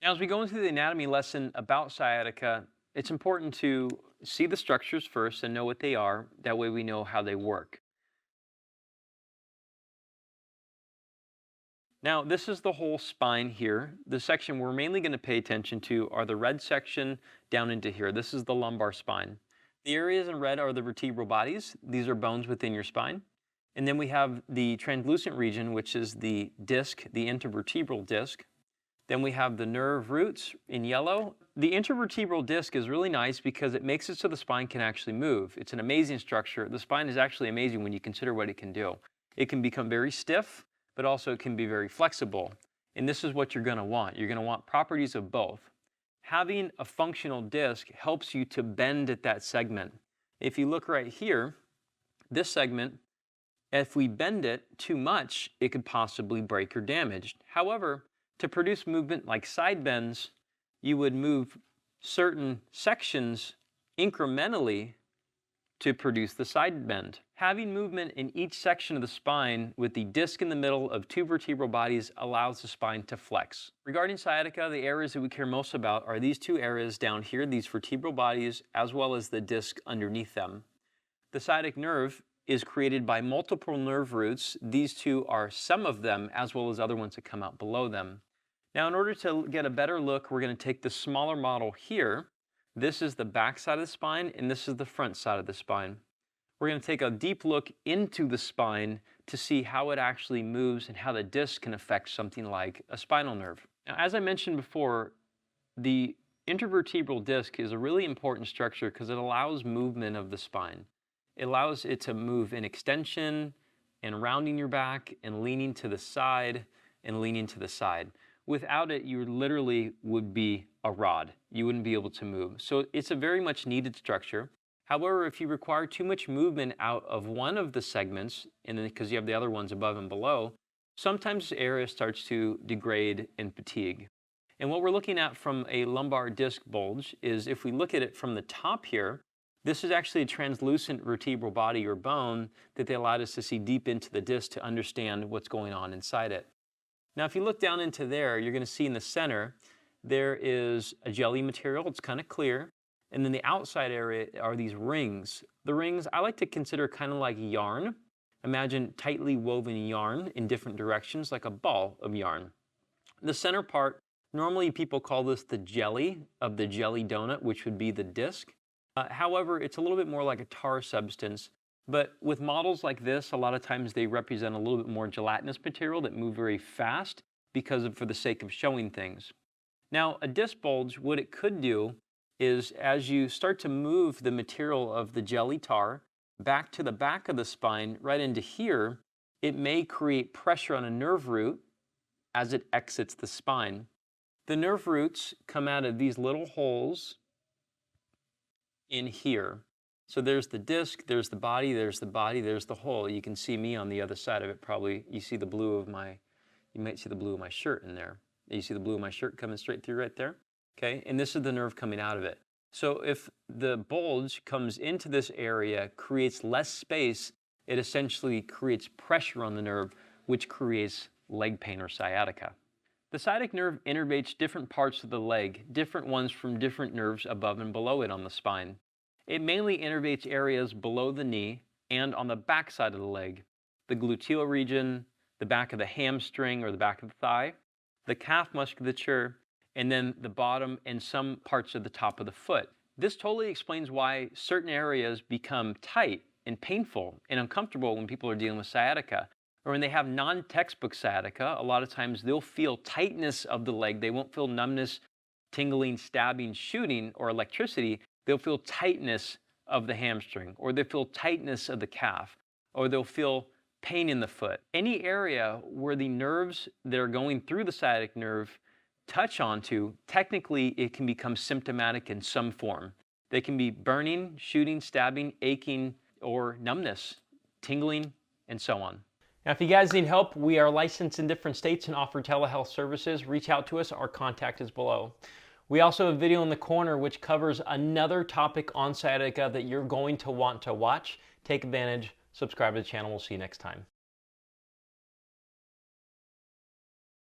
Now, as we go into the anatomy lesson about sciatica, it's important to see the structures first and know what they are. That way we know how they work. Now, this is the whole spine here. The section we're mainly going to pay attention to are the red section down into here. This is the lumbar spine. The areas in red are the vertebral bodies. These are bones within your spine. And then we have the translucent region, which is the disc, the intervertebral disc. Then we have the nerve roots in yellow. The intervertebral disc is really nice because it makes it so the spine can actually move. It's an amazing structure. The spine is actually amazing when you consider what it can do. It can become very stiff, but also it can be very flexible. And this is what you're going to want. You're going to want properties of both. Having a functional disc helps you to bend at that segment. If you look right here, this segment, if we bend it too much, it could possibly break or damage. However, to produce movement like side bends, you would move certain sections incrementally to produce the side bend. Having movement in each section of the spine with the disc in the middle of two vertebral bodies allows the spine to flex. Regarding sciatica, the areas that we care most about are these two areas down here, these vertebral bodies, as well as the disc underneath them. The sciatic nerve is created by multiple nerve roots. These two are some of them, as well as other ones that come out below them. Now, in order to get a better look, we're going to take the smaller model here. This is the back side of the spine, and this is the front side of the spine. We're going to take a deep look into the spine to see how it actually moves and how the disc can affect something like a spinal nerve. Now, as I mentioned before, the intervertebral disc is a really important structure because it allows movement of the spine. It allows it to move in extension and rounding your back and leaning to the side and leaning to the side. Without it, you literally would be a rod. You wouldn't be able to move. So it's a very much needed structure. However, if you require too much movement out of one of the segments, and then because you have the other ones above and below, sometimes this area starts to degrade and fatigue. And what we're looking at from a lumbar disc bulge is if we look at it from the top here, this is actually a translucent vertebral body or bone that they allowed us to see deep into the disc to understand what's going on inside it. Now, if you look down into there, you're going to see in the center, there is a jelly material. It's kind of clear. And then the outside area are these rings. The rings I like to consider kind of like yarn. Imagine tightly woven yarn in different directions, like a ball of yarn. The center part, normally people call this the jelly of the jelly donut, which would be the disc. However, it's a little bit more like a tar substance. But with models like this, a lot of times they represent a little bit more gelatinous material that move very fast for the sake of showing things. Now, a disc bulge, what it could do is as you start to move the material of the jelly tar back to the back of the spine, right into here, it may create pressure on a nerve root as it exits the spine. The nerve roots come out of these little holes in here. So there's the disc, there's the body, there's the hole. You can see me on the other side of it probably. You might see the blue of my shirt in there. You see the blue of my shirt coming straight through right there? Okay, and this is the nerve coming out of it. So if the bulge comes into this area, creates less space, it essentially creates pressure on the nerve, which creates leg pain or sciatica. The sciatic nerve innervates different parts of the leg, different ones from different nerves above and below it on the spine. It mainly innervates areas below the knee and on the back side of the leg, the gluteal region, the back of the hamstring or the back of the thigh, the calf musculature, and then the bottom and some parts of the top of the foot. This totally explains why certain areas become tight and painful and uncomfortable when people are dealing with sciatica. Or when they have non-textbook sciatica, a lot of times they'll feel tightness of the leg. They won't feel numbness, tingling, stabbing, shooting, or electricity. They'll feel tightness of the hamstring, or they'll feel tightness of the calf, or they'll feel pain in the foot. Any area where the nerves that are going through the sciatic nerve touch onto, technically it can become symptomatic in some form. They can be burning, shooting, stabbing, aching, or numbness, tingling, and so on. Now, if you guys need help, we are licensed in different states and offer telehealth services. Reach out to us. Our contact is below. We also have a video in the corner which covers another topic on sciatica that you're going to want to watch. Take advantage, subscribe to the channel. We'll see you next time.